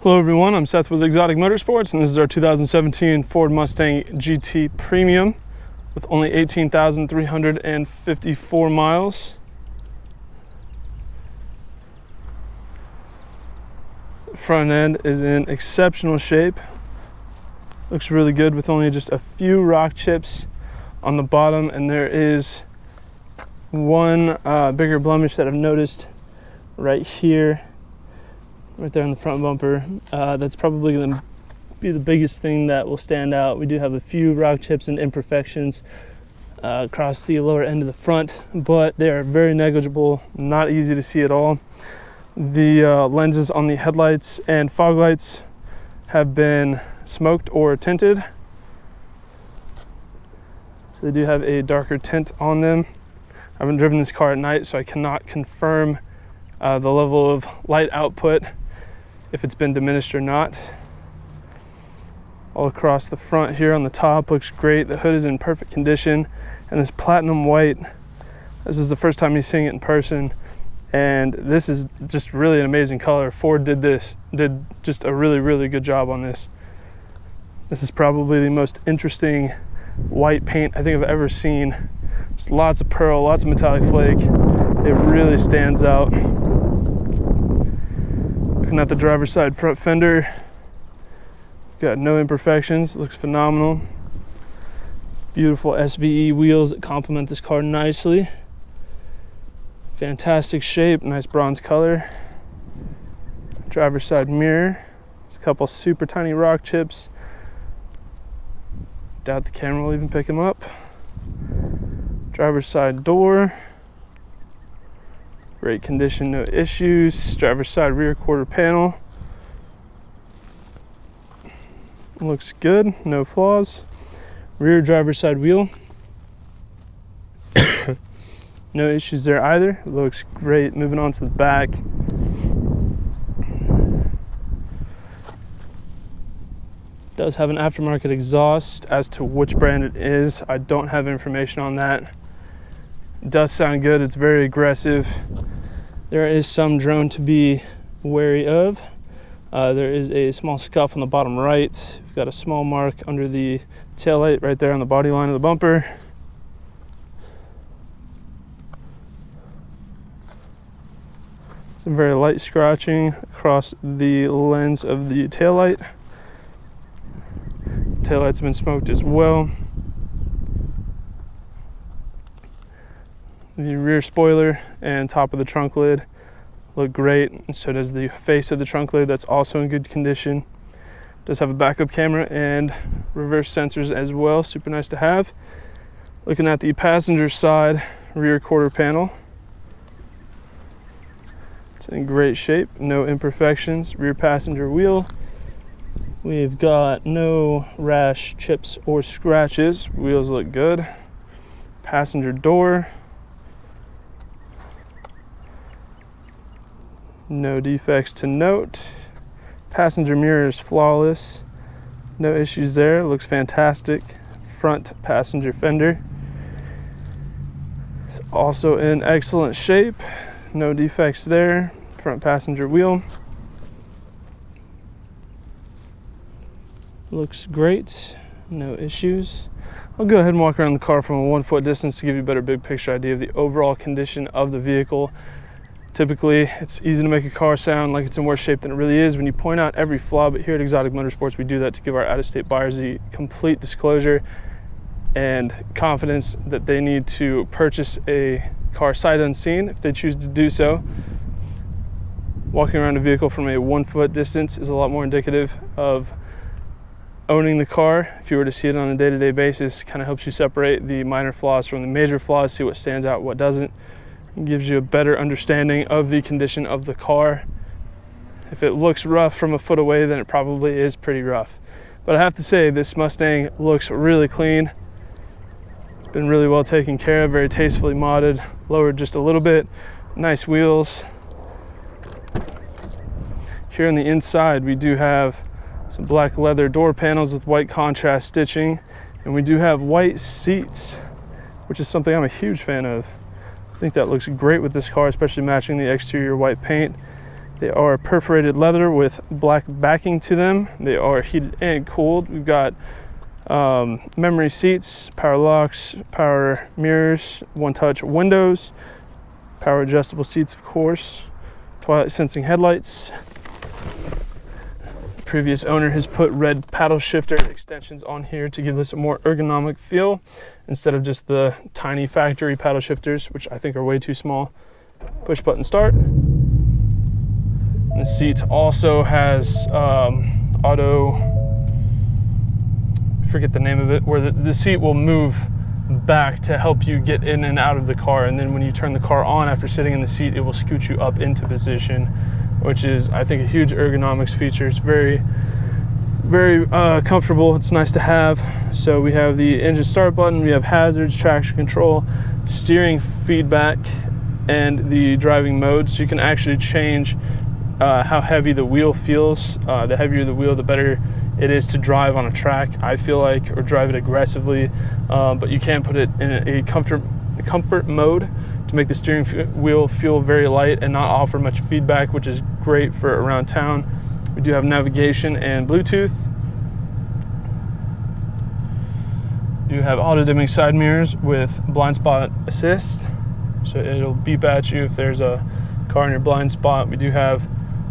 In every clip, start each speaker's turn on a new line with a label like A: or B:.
A: Hello everyone, I'm Seth with Exotic Motorsports, and this is our 2017 Ford Mustang GT Premium with only 18,354 miles. The front end is in exceptional shape. Looks really good with only just a few rock chips on the bottom, and there is one bigger blemish that I've noticed right here. Right there on the front bumper. That's probably going to be the biggest thing that will stand out. We do have a few rock chips and imperfections across the lower end of the front, but they are very negligible, not easy to see at all. The lenses on the headlights and fog lights have been smoked or tinted. So they do have a darker tint on them. I haven't driven this car at night, so I cannot confirm the level of light output, if it's been diminished or not. All across the front here on the top looks great. The hood is in perfect condition, and this platinum white, this is the first time you're seeing it in person, and this is just really an amazing color. Ford did just a really good job on this. This is probably the most interesting white paint I think I've ever seen. Just lots of pearl, lots of metallic flake. It really stands out. Looking at the driver's side front fender, got no imperfections, looks phenomenal. Beautiful SVE wheels that complement this car nicely. Fantastic shape, nice bronze color. Driver's side mirror, there's a couple super tiny rock chips. Doubt the camera will even pick them up. Driver's side door. Great condition, no issues. Driver's side rear quarter panel. Looks good, no flaws. Rear driver's side wheel. No issues there either. Looks great. Moving on to the back. Does have an aftermarket exhaust. As to which brand it is, I don't have information on that. It does sound good. It's very aggressive. There is some drone to be wary of. There is a small scuff on the bottom right. We've got a small mark under the taillight right there on the body line of the bumper. Some very light scratching across the lens of the taillight. Taillight's been smoked as well. The rear spoiler and top of the trunk lid look great, and so does the face of the trunk lid. That's also in good condition. Does have a backup camera and reverse sensors as well, super nice to have. Looking at the passenger side rear quarter panel, it's in great shape, no imperfections. Rear passenger wheel, we've got no rash chips or scratches. Wheels look good. Passenger door, no defects to note. Passenger mirror is flawless. No issues there. Looks fantastic. Front passenger fender is also in excellent shape. No defects there. Front passenger wheel looks great. No issues. I'll go ahead and walk around the car from a 1 foot distance to give you a better big picture idea of the overall condition of the vehicle. Typically, it's easy to make a car sound like it's in worse shape than it really is when you point out every flaw, but here at Exotic Motorsports, we do that to give our out-of-state buyers the complete disclosure and confidence that they need to purchase a car sight unseen if they choose to do so. Walking around a vehicle from a 1 foot distance is a lot more indicative of owning the car. If you were to see it on a day-to-day basis, kind of helps you separate the minor flaws from the major flaws, see what stands out, what doesn't. It gives you a better understanding of the condition of the car. If it looks rough from a foot away, then it probably is pretty rough. But I have to say, this Mustang looks really clean. It's been really well taken care of, very tastefully modded, lowered just a little bit. Nice wheels. Here on the inside, we do have some black leather door panels with white contrast stitching, and we do have white seats, which is something I'm a huge fan of. I think that looks great with this car, especially matching the exterior white paint. They are perforated leather with black backing to them. They are heated and cooled. We've got memory seats, power locks, power mirrors, one-touch windows, power adjustable seats, of course, twilight sensing headlights. The previous owner has put red paddle shifter extensions on here to give this a more ergonomic feel instead of just the tiny factory paddle shifters, which I think are way too small. Push button start. And the seat also has auto, forget the name of it, where the seat will move back to help you get in and out of the car, and then when you turn the car on after sitting in the seat, it will scoot you up into position, which is, I think, a huge ergonomics feature. It's very comfortable. It's nice to have. So we have the engine start button, we have hazards, traction control, steering feedback, and the driving mode. So you can actually change how heavy the wheel feels. The heavier the wheel, the better it is to drive on a track, I feel like, or drive it aggressively. But you can put it in a comfort mode to make the steering wheel feel very light and not offer much feedback, which is great for around town. We do have navigation and Bluetooth. You have auto dimming side mirrors with blind spot assist, so it'll beep at you if there's a car in your blind spot. We do have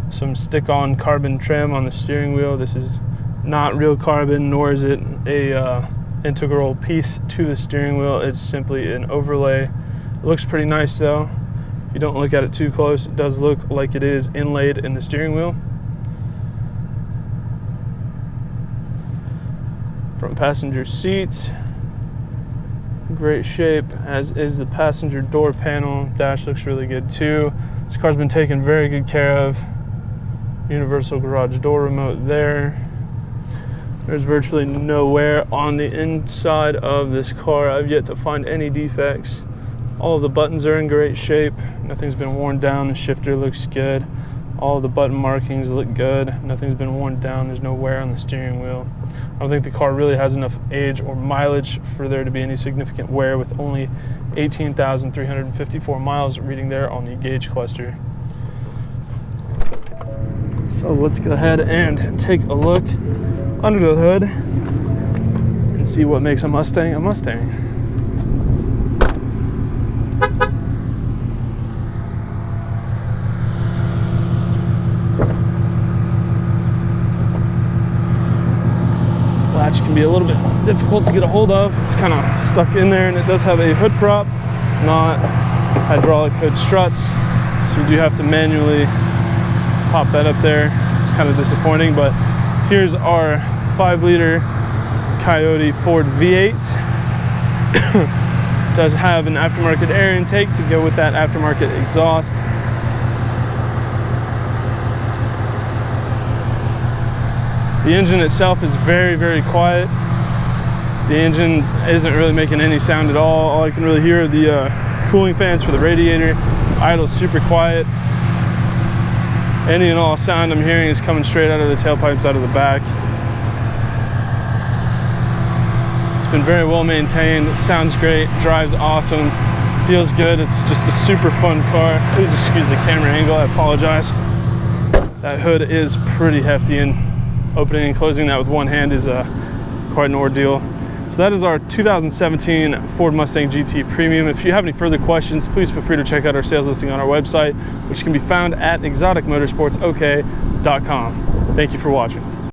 A: some stick-on carbon trim on the steering wheel. This is not real carbon, nor is it a integral piece to the steering wheel. It's simply an overlay. It looks pretty nice though. If you don't look at it too close, it does look like it is inlaid in the steering wheel. Front passenger seat, great shape, as is the passenger door panel. Dash looks really good too. This car's been taken very good care of. Universal garage door remote there. There's virtually no wear on the inside of this car. I've yet to find any defects. All of the buttons are in great shape. Nothing's been worn down. The shifter looks good. All of the button markings look good. Nothing's been worn down. There's no wear on the steering wheel. I don't think the car really has enough age or mileage for there to be any significant wear, with only 18,354 miles reading there on the gauge cluster. So let's go ahead and take a look under the hood and see what makes a Mustang a Mustang. Latch can be a little bit difficult to get a hold of. It's kind of stuck in there, and it does have a hood prop, not hydraulic hood struts, so you do have to manually pop that up there. It's kind of disappointing, but here's our 5-liter Coyote Ford V8. Does have an aftermarket air intake to go with that aftermarket exhaust. The engine itself is very, very quiet. The engine isn't really making any sound at all. All I can really hear are the cooling fans for the radiator. Idle's super quiet. Any and all sound I'm hearing is coming straight out of the tailpipes out of the back. It's been very well maintained. It sounds great, drives awesome, feels good. It's just a super fun car. Please excuse the camera angle, I apologize. That hood is pretty hefty, and opening and closing that with one hand is quite an ordeal. So that is our 2017 Ford Mustang GT Premium. If you have any further questions, please feel free to check out our sales listing on our website, which can be found at exoticmotorsportsok.com. Thank you for watching.